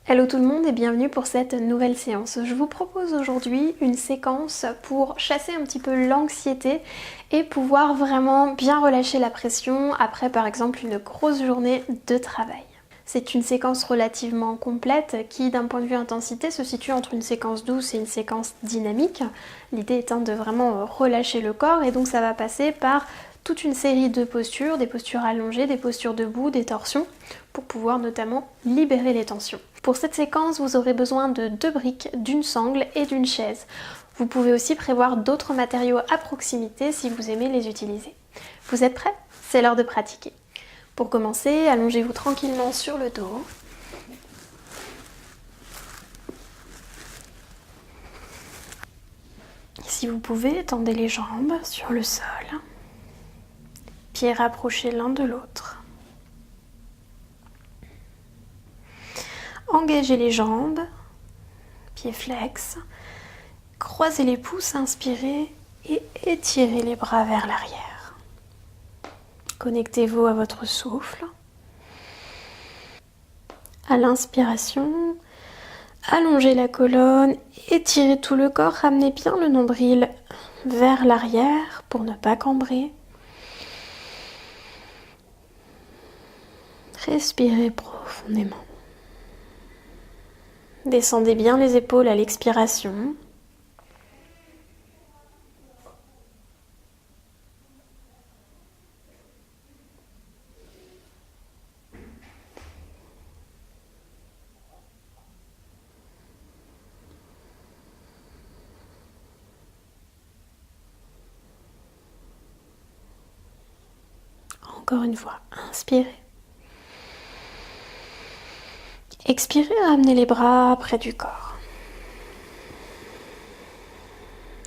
Hello tout le monde et bienvenue pour cette nouvelle séance. Je vous propose aujourd'hui une séquence pour chasser un petit peu l'anxiété et pouvoir vraiment bien relâcher la pression après par exemple une grosse journée de travail. C'est une séquence relativement complète qui d'un point de vue intensité se situe entre une séquence douce et une séquence dynamique. L'idée étant de vraiment relâcher le corps et donc ça va passer par toute une série de postures, des postures allongées, des postures debout, des torsions, pour pouvoir notamment libérer les tensions. Pour cette séquence, vous aurez besoin de 2 briques, d'une sangle et d'une chaise. Vous pouvez aussi prévoir d'autres matériaux à proximité si vous aimez les utiliser. Vous êtes prêts? C'est l'heure de pratiquer. Pour commencer, allongez-vous tranquillement sur le dos. Si vous pouvez, tendez les jambes sur le sol. Pieds rapprochés l'un de l'autre. Engagez les jambes, pieds flex. Croisez les pouces, inspirez et étirez les bras vers l'arrière. Connectez-vous à votre souffle. À l'inspiration, allongez la colonne, étirez tout le corps, ramenez bien le nombril vers l'arrière pour ne pas cambrer. Respirez profondément. Descendez bien les épaules à l'expiration. Encore une fois, inspirez. Expirez, ramenez les bras près du corps.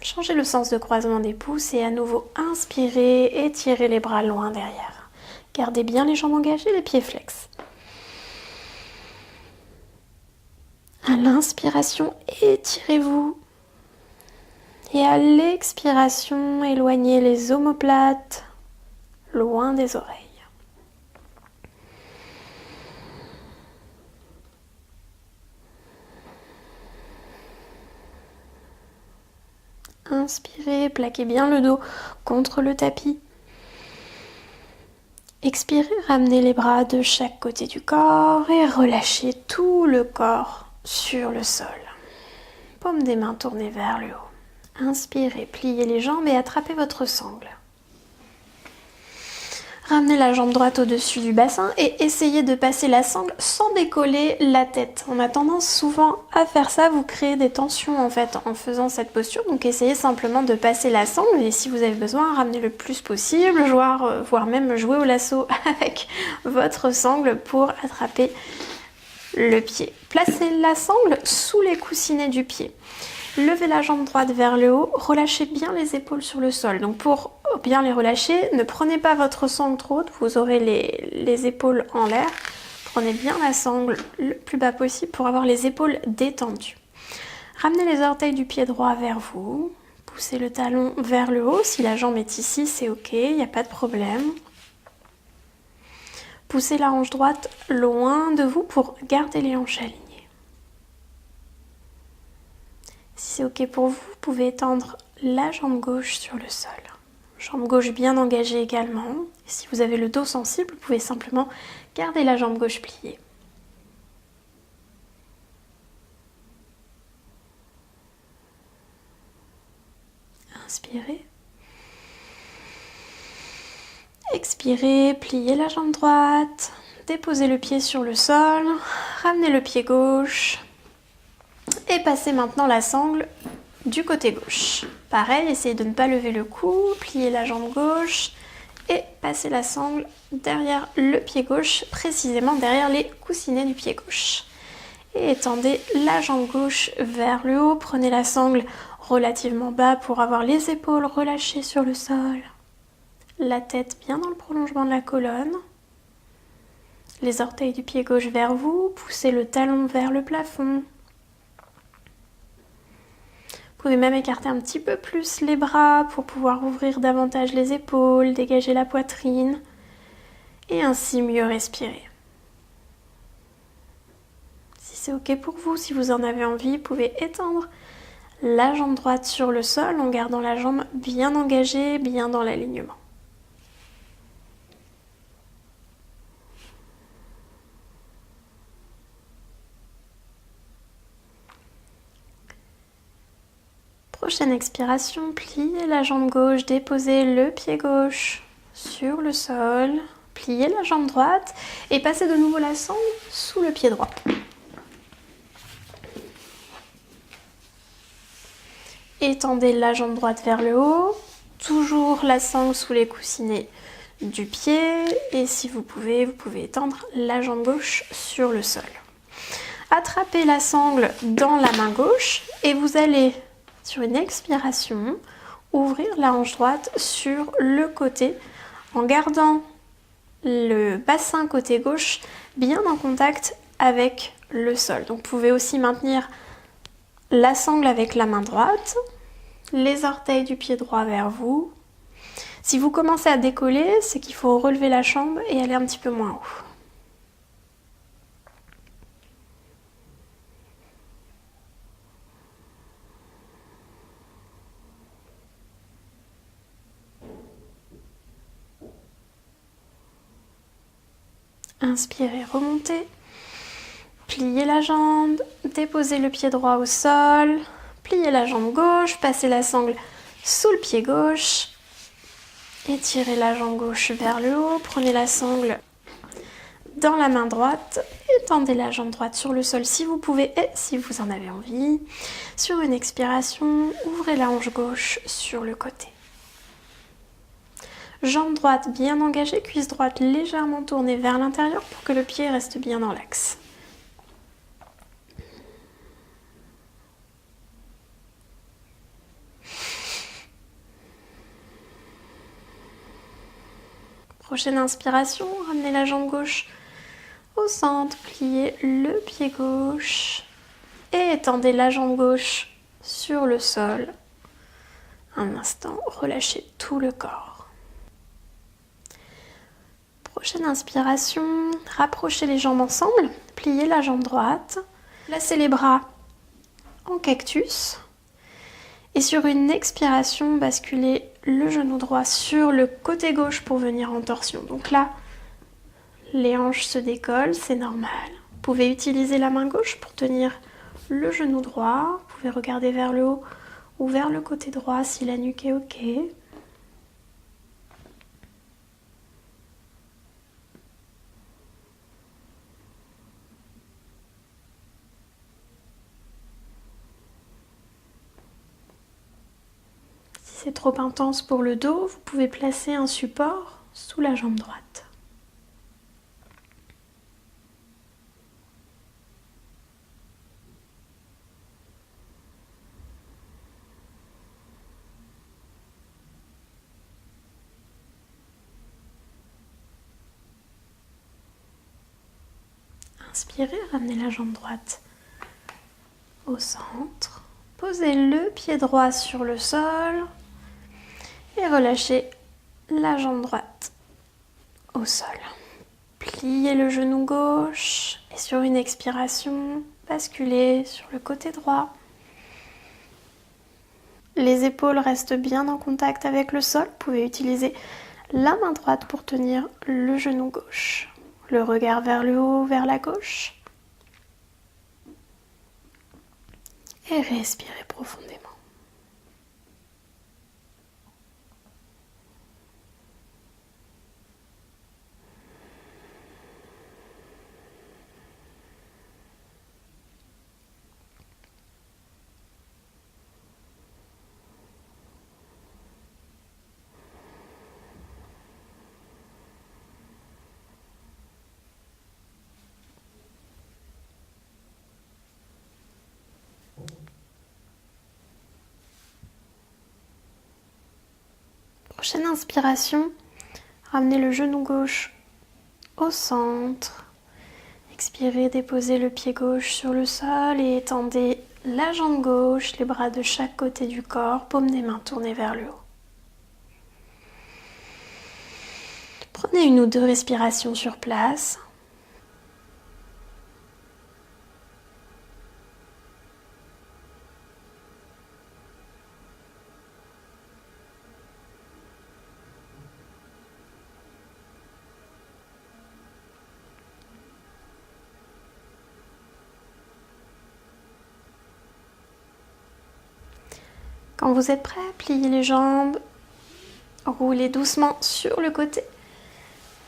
Changez le sens de croisement des pouces et à nouveau inspirez, étirez les bras loin derrière. Gardez bien les jambes engagées, les pieds flex. À l'inspiration, étirez-vous. Et à l'expiration, éloignez les omoplates loin des oreilles. Inspirez, plaquez bien le dos contre le tapis. Expirez, ramenez les bras de chaque côté du corps et relâchez tout le corps sur le sol. Paume des mains tournées vers le haut. Inspirez, pliez les jambes et attrapez votre sangle. Ramenez la jambe droite au-dessus du bassin et essayez de passer la sangle sans décoller la tête. On a tendance souvent à faire ça, vous créez des tensions en fait en faisant cette posture. Donc essayez simplement de passer la sangle et si vous avez besoin, ramenez le plus possible, voire même jouer au lasso avec votre sangle pour attraper le pied. Placez la sangle sous les coussinets du pied. Levez la jambe droite vers le haut, relâchez bien les épaules sur le sol. Donc pour bien les relâcher, ne prenez pas votre sangle trop haute, vous aurez les épaules en l'air. Prenez bien la sangle le plus bas possible pour avoir les épaules détendues. Ramenez les orteils du pied droit vers vous, poussez le talon vers le haut. Si la jambe est ici, c'est ok, il n'y a pas de problème. Poussez la hanche droite loin de vous pour garder les hanches alignées. Si c'est ok pour vous, vous pouvez étendre la jambe gauche sur le sol. Jambe gauche bien engagée également. Si vous avez le dos sensible, vous pouvez simplement garder la jambe gauche pliée. Inspirez. Expirez, pliez la jambe droite. Déposez le pied sur le sol. Ramenez le pied gauche. Et passez maintenant la sangle du côté gauche. Pareil, essayez de ne pas lever le cou, pliez la jambe gauche et passez la sangle derrière le pied gauche, précisément derrière les coussinets du pied gauche. Et étendez la jambe gauche vers le haut, prenez la sangle relativement bas pour avoir les épaules relâchées sur le sol, la tête bien dans le prolongement de la colonne. Les orteils du pied gauche vers vous, poussez le talon vers le plafond. Vous pouvez même écarter un petit peu plus les bras pour pouvoir ouvrir davantage les épaules, dégager la poitrine et ainsi mieux respirer. Si c'est ok pour vous, si vous en avez envie, vous pouvez étendre la jambe droite sur le sol en gardant la jambe bien engagée, bien dans l'alignement. Prochaine expiration, pliez la jambe gauche, déposez le pied gauche sur le sol, pliez la jambe droite et passez de nouveau la sangle sous le pied droit. Étendez la jambe droite vers le haut, toujours la sangle sous les coussinets du pied et si vous pouvez étendre la jambe gauche sur le sol. Attrapez la sangle dans la main gauche et vous allez, sur une expiration, ouvrir la hanche droite sur le côté en gardant le bassin côté gauche bien en contact avec le sol. Donc vous pouvez aussi maintenir la sangle avec la main droite, les orteils du pied droit vers vous. Si vous commencez à décoller, c'est qu'il faut relever la jambe et aller un petit peu moins haut. Inspirez, remontez. Pliez la jambe, déposez le pied droit au sol, pliez la jambe gauche, passez la sangle sous le pied gauche, étirez la jambe gauche vers le haut, prenez la sangle dans la main droite, étendez la jambe droite sur le sol si vous pouvez et si vous en avez envie. Sur une expiration, ouvrez la hanche gauche sur le côté. Jambe droite bien engagée, cuisse droite légèrement tournée vers l'intérieur pour que le pied reste bien dans l'axe. Prochaine inspiration, ramenez la jambe gauche au centre, pliez le pied gauche et étendez la jambe gauche sur le sol. Un instant, relâchez tout le corps. Prochaine inspiration, rapprochez les jambes ensemble, pliez la jambe droite, placez les bras en cactus et sur une expiration, basculez le genou droit sur le côté gauche pour venir en torsion. Donc là, les hanches se décollent, c'est normal. Vous pouvez utiliser la main gauche pour tenir le genou droit. Vous pouvez regarder vers le haut ou vers le côté droit si la nuque est ok. Si c'est trop intense pour le dos, vous pouvez placer un support sous la jambe droite. Inspirez, ramenez la jambe droite au centre. Posez le pied droit sur le sol et relâchez la jambe droite au sol. Pliez le genou gauche et sur une expiration, basculez sur le côté droit. Les épaules restent bien en contact avec le sol. Vous pouvez utiliser la main droite pour tenir le genou gauche. Le regard vers le haut, vers la gauche. Et respirez profondément. Prochaine inspiration, ramenez le genou gauche au centre. Expirez, déposez le pied gauche sur le sol et étendez la jambe gauche, les bras de chaque côté du corps, paume des mains tournées vers le haut. Prenez une ou 2 respirations sur place. Une ou 2 respirations sur place. Quand vous êtes prêt, pliez les jambes, roulez doucement sur le côté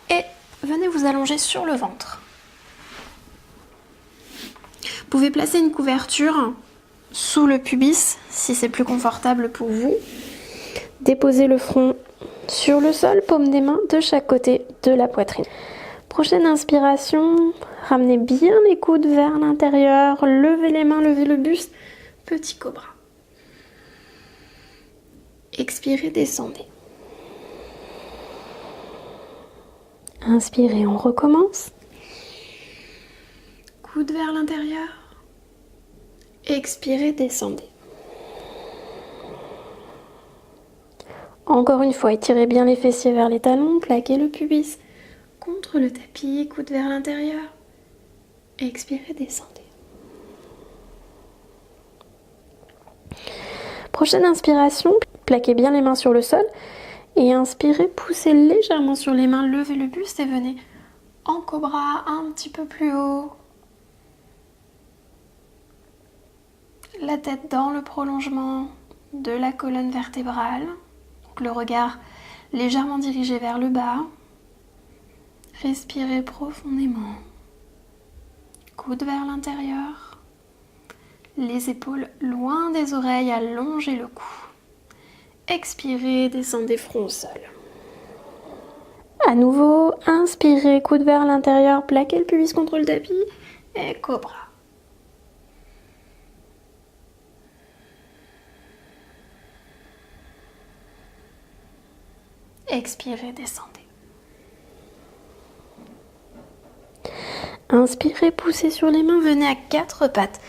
et venez vous allonger sur le ventre. Vous pouvez placer une couverture sous le pubis si c'est plus confortable pour vous. Déposez le front sur le sol, paume des mains de chaque côté de la poitrine. Prochaine inspiration, ramenez bien les coudes vers l'intérieur, levez les mains, levez le buste, petit cobra. Expirez, descendez. Inspirez, on recommence. Coude vers l'intérieur. Expirez, descendez. Encore une fois, étirez bien les fessiers vers les talons, plaquez le pubis contre le tapis, coude vers l'intérieur. Expirez, descendez. Prochaine inspiration, plaquez bien les mains sur le sol et inspirez, poussez légèrement sur les mains, levez le buste et venez en cobra un petit peu plus haut. La tête dans le prolongement de la colonne vertébrale. Donc le regard légèrement dirigé vers le bas. Respirez profondément. Coude vers l'intérieur. Les épaules loin des oreilles, allongez le cou. Expirez, descendez front au sol. À nouveau, inspirez, coude vers l'intérieur, plaquez le pubis contre le tapis et cobra. Expirez, descendez. Inspirez, poussez sur les mains, venez à quatre pattes.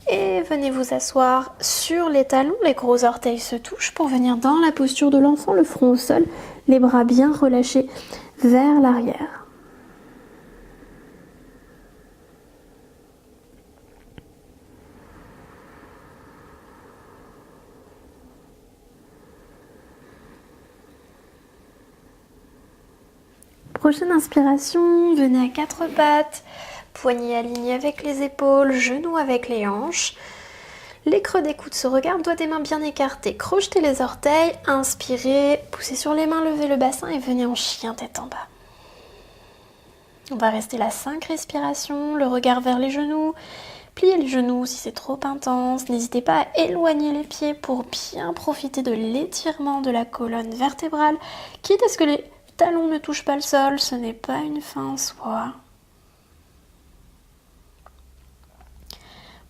Et venez vous asseoir sur les talons, les gros orteils se touchent pour venir dans la posture de l'enfant, le front au sol, les bras bien relâchés vers l'arrière. Prochaine inspiration, venez à quatre pattes, poignets alignés avec les épaules, genoux avec les hanches. Les creux des coudes se regardent, doigts des mains bien écartés. Crochetez les orteils, inspirez, poussez sur les mains, levez le bassin et venez en chien tête en bas. On va rester là 5 respirations, le regard vers les genoux. Pliez les genoux si c'est trop intense. N'hésitez pas à éloigner les pieds pour bien profiter de l'étirement de la colonne vertébrale. Quitte à ce que les talons ne touchent pas le sol, ce n'est pas une fin en soi.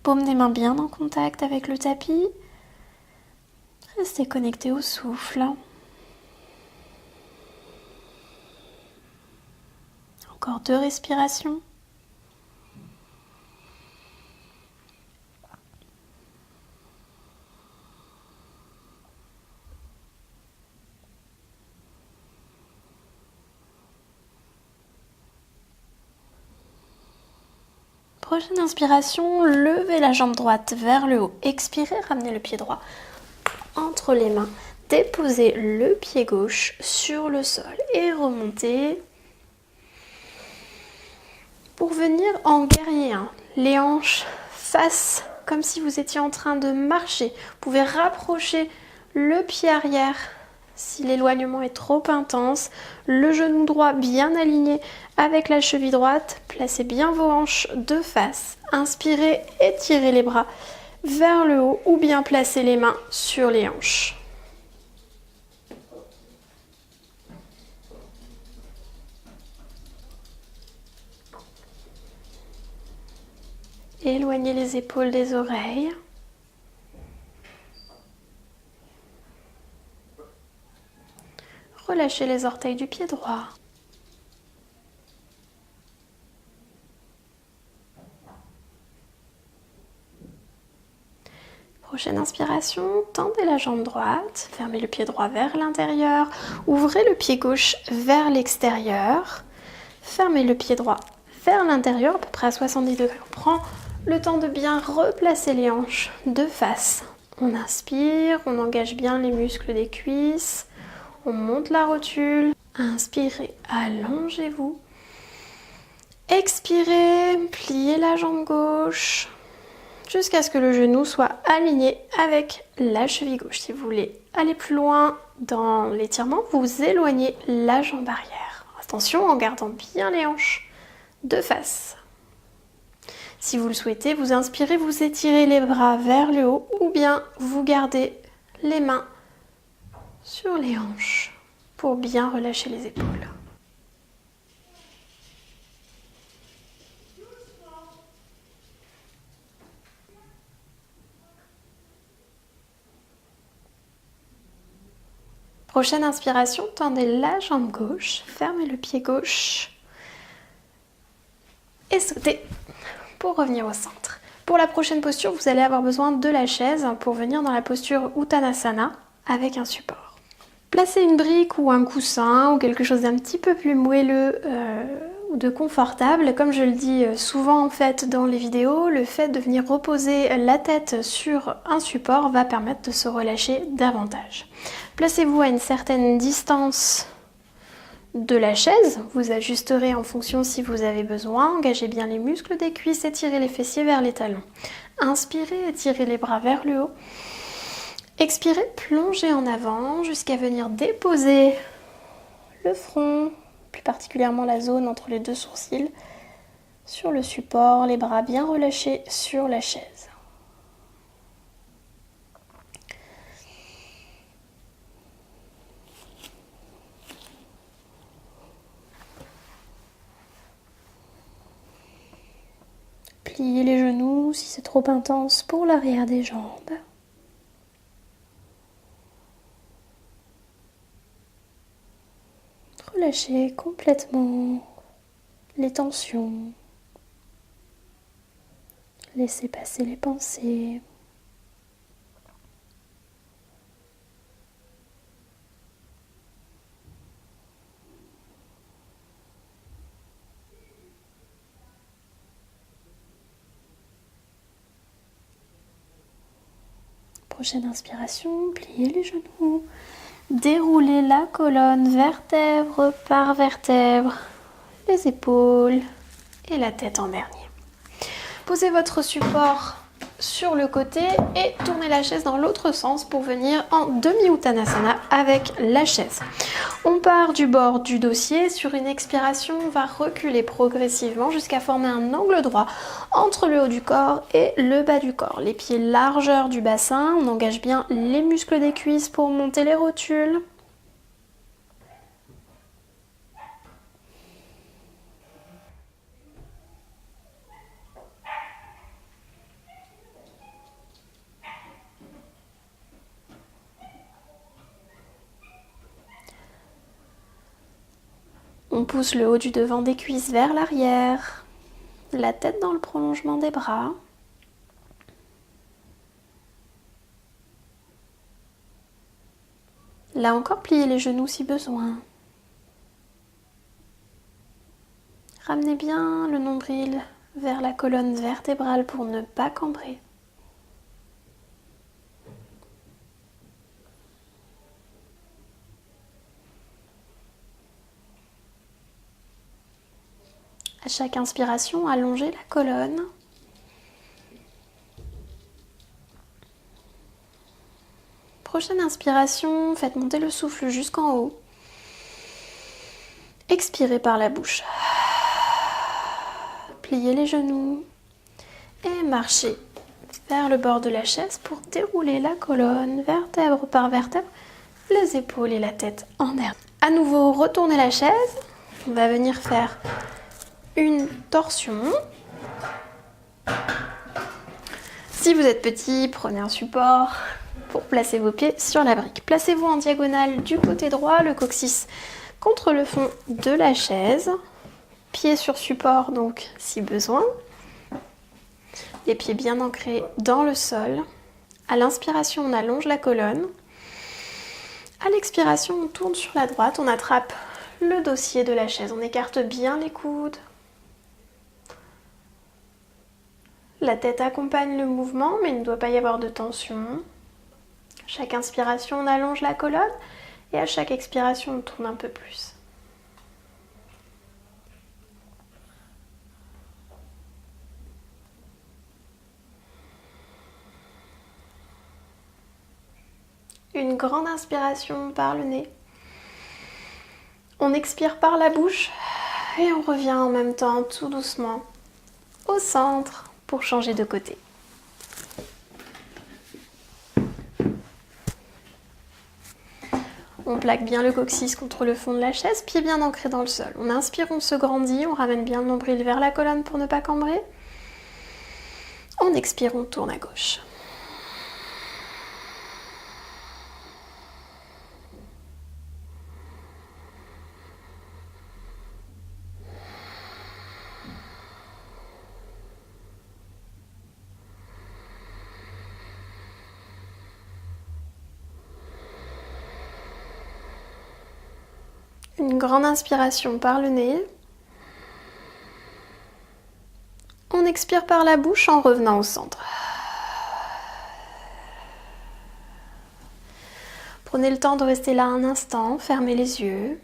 Paume des mains bien en contact avec le tapis. Restez connecté au souffle. Encore 2 respirations. Prochaine inspiration, levez la jambe droite vers le haut. Expirez, ramenez le pied droit entre les mains. Déposez le pied gauche sur le sol et remontez pour venir en guerrier 1. Les hanches face comme si vous étiez en train de marcher. Vous pouvez rapprocher le pied arrière si l'éloignement est trop intense. Le genou droit bien aligné avec la cheville droite. Placez bien vos hanches de face. Inspirez, étirez les bras vers le haut ou bien placez les mains sur les hanches. Éloignez les épaules des oreilles. Relâchez les orteils du pied droit. Prochaine inspiration, tendez la jambe droite, fermez le pied droit vers l'intérieur, ouvrez le pied gauche vers l'extérieur, fermez le pied droit vers l'intérieur, à peu près à 70 degrés. On prend le temps de bien replacer les hanches de face. On inspire, on engage bien les muscles des cuisses, on monte la rotule. Inspirez, allongez-vous. Expirez, pliez la jambe gauche. jusqu'à ce que le genou soit aligné avec la cheville gauche. Si vous voulez aller plus loin dans l'étirement, vous éloignez la jambe arrière. Attention en gardant bien les hanches de face. Si vous le souhaitez, vous inspirez, vous étirez les bras vers le haut ou bien vous gardez les mains sur les hanches pour bien relâcher les épaules. Prochaine inspiration, tendez la jambe gauche, fermez le pied gauche et sautez pour revenir au centre. Pour la prochaine posture, vous allez avoir besoin de la chaise pour venir dans la posture Uttanasana avec un support. Placez une brique ou un coussin ou quelque chose d'un petit peu plus moelleux ou de confortable. Comme je le dis souvent en fait dans les vidéos, le fait de venir reposer la tête sur un support va permettre de se relâcher davantage. Placez-vous à une certaine distance de la chaise, vous ajusterez en fonction si vous avez besoin. Engagez bien les muscles des cuisses, étirez les fessiers vers les talons. Inspirez, étirez les bras vers le haut. Expirez, plongez en avant jusqu'à venir déposer le front, plus particulièrement la zone entre les deux sourcils, sur le support, les bras bien relâchés sur la chaise. Pliez les genoux si c'est trop intense pour l'arrière des jambes. Relâchez complètement les tensions. Laissez passer les pensées. Prochaine inspiration, pliez les genoux. Déroulez la colonne vertèbre par vertèbre, les épaules et la tête en dernier. Posez votre support sur le côté et tournez la chaise dans l'autre sens pour venir en demi-uttanasana avec la chaise. On part du bord du dossier. Sur une expiration, on va reculer progressivement jusqu'à former un angle droit entre le haut du corps et le bas du corps. Les pieds largeur du bassin, on engage bien les muscles des cuisses pour monter les rotules. On pousse le haut du devant des cuisses vers l'arrière, la tête dans le prolongement des bras. Là encore, pliez les genoux si besoin. Ramenez bien le nombril vers la colonne vertébrale pour ne pas cambrer. À chaque inspiration, allongez la colonne. Prochaine inspiration, faites monter le souffle jusqu'en haut. Expirez par la bouche. Pliez les genoux et marchez vers le bord de la chaise pour dérouler la colonne, vertèbre par vertèbre, les épaules et la tête en air. À nouveau, retournez la chaise. On va venir faire une torsion. Si vous êtes petit, prenez un support pour placer vos pieds sur la brique. Placez-vous en diagonale du côté droit, le coccyx contre le fond de la chaise. Pieds sur support donc si besoin. Les pieds bien ancrés dans le sol. À l'inspiration, on allonge la colonne. À l'expiration, on tourne sur la droite, on attrape le dossier de la chaise. On écarte bien les coudes. La tête accompagne le mouvement, mais il ne doit pas y avoir de tension. Chaque inspiration, on allonge la colonne et à chaque expiration, on tourne un peu plus. Une grande inspiration par le nez. On expire par la bouche et on revient en même temps tout doucement au centre pour changer de côté. On plaque bien le coccyx contre le fond de la chaise, pied bien ancré dans le sol. On inspire, on se grandit, on ramène bien le nombril vers la colonne pour ne pas cambrer. On expire, on tourne à gauche. Une grande inspiration par le nez. On expire par la bouche en revenant au centre. Prenez le temps de rester là un instant, fermez les yeux.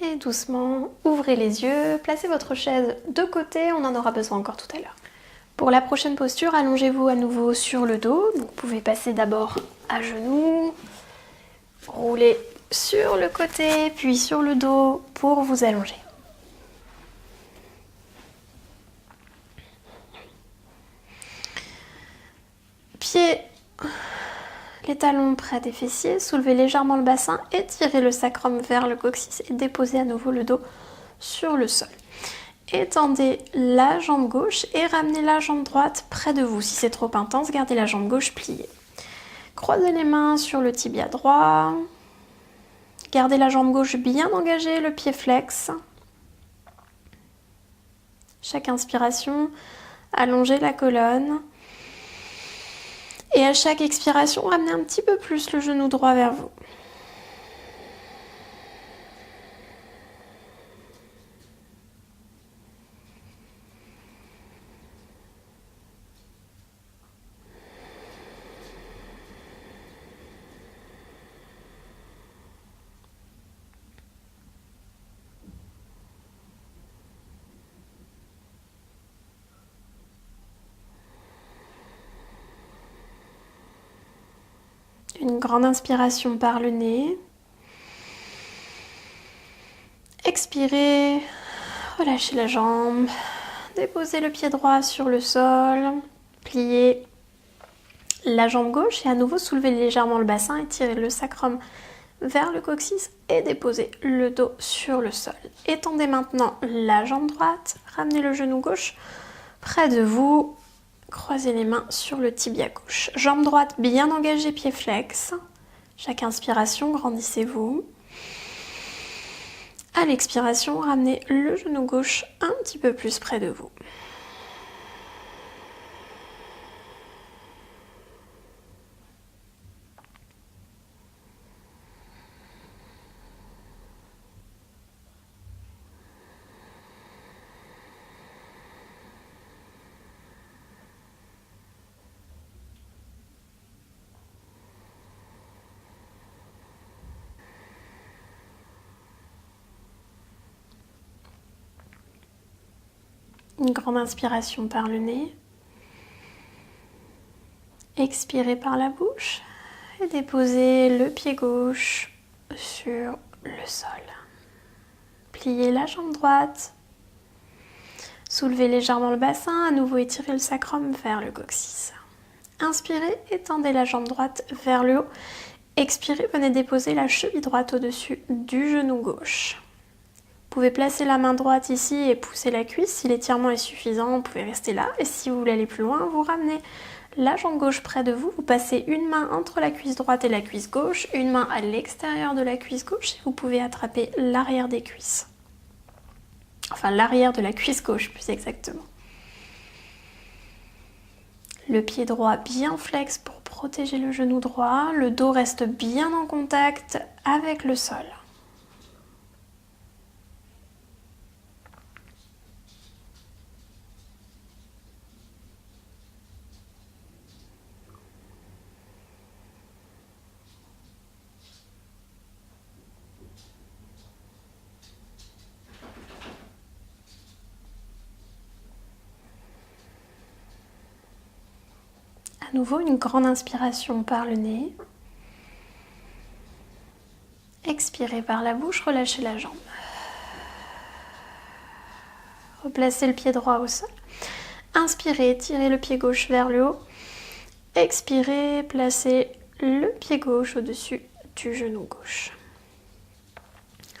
Et doucement, ouvrez les yeux, placez votre chaise de côté, on en aura besoin encore tout à l'heure. Pour la prochaine posture, allongez-vous à nouveau sur le dos. Donc, vous pouvez passer d'abord à genoux, rouler sur le côté, puis sur le dos pour vous allonger. Pieds, les talons près des fessiers, soulevez légèrement le bassin, étirez le sacrum vers le coccyx et déposez à nouveau le dos sur le sol. Étendez la jambe gauche et ramenez la jambe droite près de vous. Si c'est trop intense, gardez la jambe gauche pliée. Croisez les mains sur le tibia droit. Gardez la jambe gauche bien engagée, le pied flex. Chaque inspiration, allongez la colonne. Et à chaque expiration, ramenez un petit peu plus le genou droit vers vous. Une grande inspiration par le nez. Expirez, relâchez la jambe, déposez le pied droit sur le sol, pliez la jambe gauche et à nouveau soulevez légèrement le bassin, étirez le sacrum vers le coccyx et déposez le dos sur le sol. Étendez maintenant la jambe droite, ramenez le genou gauche près de vous. Croisez les mains sur le tibia gauche. Jambe droite bien engagée, pied flex. Chaque inspiration, grandissez-vous. À l'expiration, ramenez le genou gauche un petit peu plus près de vous. Une grande inspiration par le nez. Expirez par la bouche et déposez le pied gauche sur le sol. Pliez la jambe droite. Soulevez légèrement le bassin, à nouveau étirez le sacrum vers le coccyx. Inspirez, étendez la jambe droite vers le haut. Expirez, venez déposer la cheville droite au-dessus du genou gauche. Vous pouvez placer la main droite ici et pousser la cuisse. Si l'étirement est suffisant, vous pouvez rester là. Et si vous voulez aller plus loin, vous ramenez la jambe gauche près de vous. Vous passez une main entre la cuisse droite et la cuisse gauche, une main à l'extérieur de la cuisse gauche et vous pouvez attraper l'arrière des cuisses. Enfin, l'arrière de la cuisse gauche, plus exactement. Le pied droit bien flex pour protéger le genou droit. Le dos reste bien en contact avec le sol. À nouveau, une grande inspiration par le nez. Expirez par la bouche, relâchez la jambe. Replacez le pied droit au sol. Inspirez, tirez le pied gauche vers le haut. Expirez, placez le pied gauche au-dessus du genou gauche.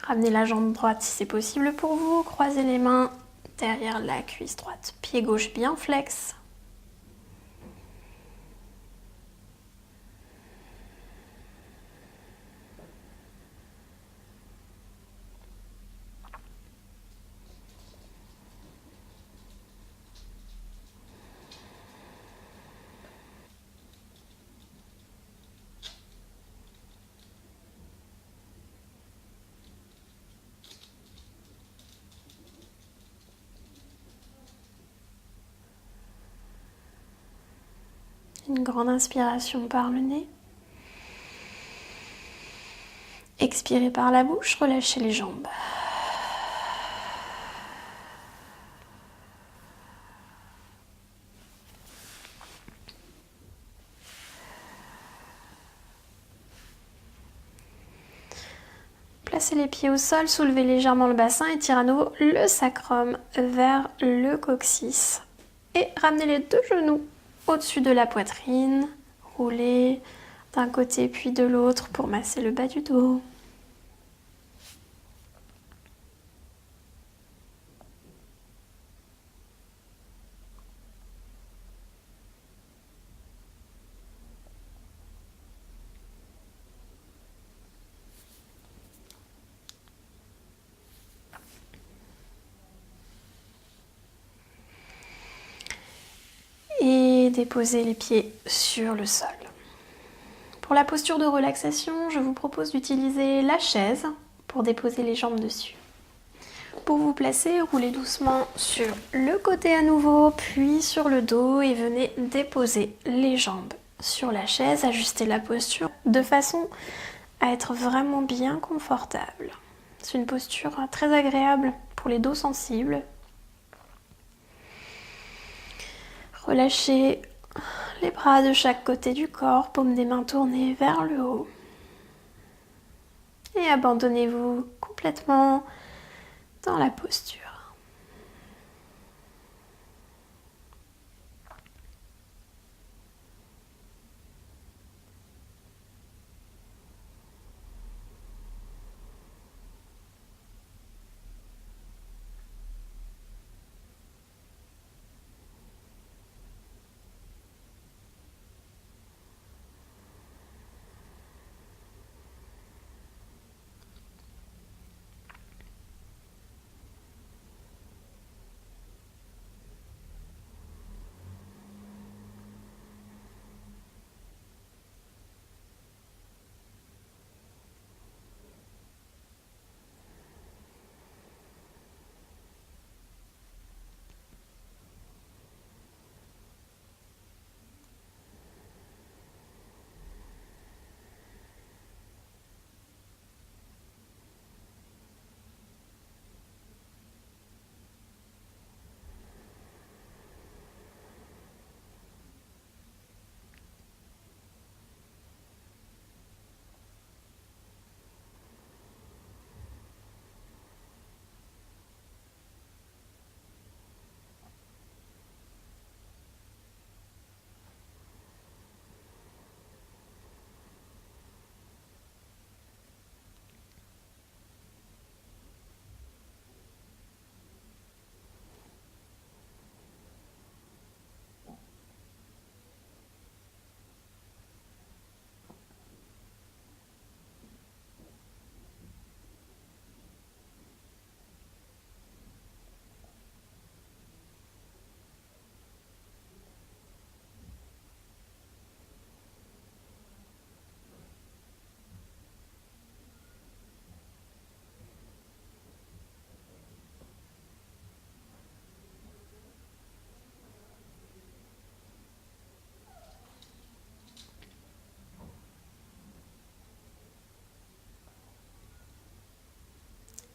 Ramenez la jambe droite si c'est possible pour vous. Croisez les mains derrière la cuisse droite. Pied gauche bien flex. Une grande inspiration par le nez. Expirez par la bouche, relâchez les jambes. Placez les pieds au sol, soulevez légèrement le bassin et tirez à nouveau le sacrum vers le coccyx. Et ramenez les deux genoux au-dessus de la poitrine. Roulez d'un côté puis de l'autre pour masser le bas du dos. Et déposez les pieds sur le sol. Pour la posture de relaxation, je vous propose d'utiliser la chaise pour déposer les jambes dessus. Pour vous placer, roulez doucement sur le côté à nouveau, puis sur le dos et venez déposer les jambes sur la chaise, ajustez la posture de façon à être vraiment bien confortable. C'est une posture très agréable pour les dos sensibles. Relâchez les bras de chaque côté du corps, paumes des mains tournées vers le haut. Et abandonnez-vous complètement dans la posture.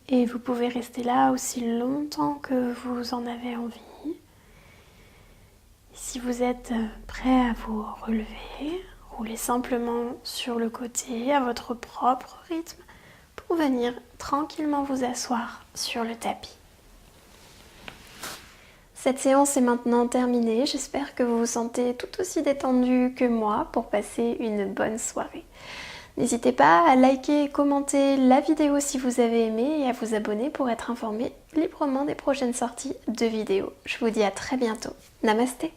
Et vous pouvez rester là aussi longtemps que vous en avez envie. si vous êtes prêt à vous relever, roulez simplement sur le côté à votre propre rythme pour venir tranquillement vous asseoir sur le tapis. Cette séance est maintenant terminée, j'espère que vous vous sentez tout aussi détendu que moi pour passer une bonne soirée. N'hésitez pas à liker et commenter la vidéo si vous avez aimé et à vous abonner pour être informé librement des prochaines sorties de vidéos. Je vous dis à très bientôt. Namasté!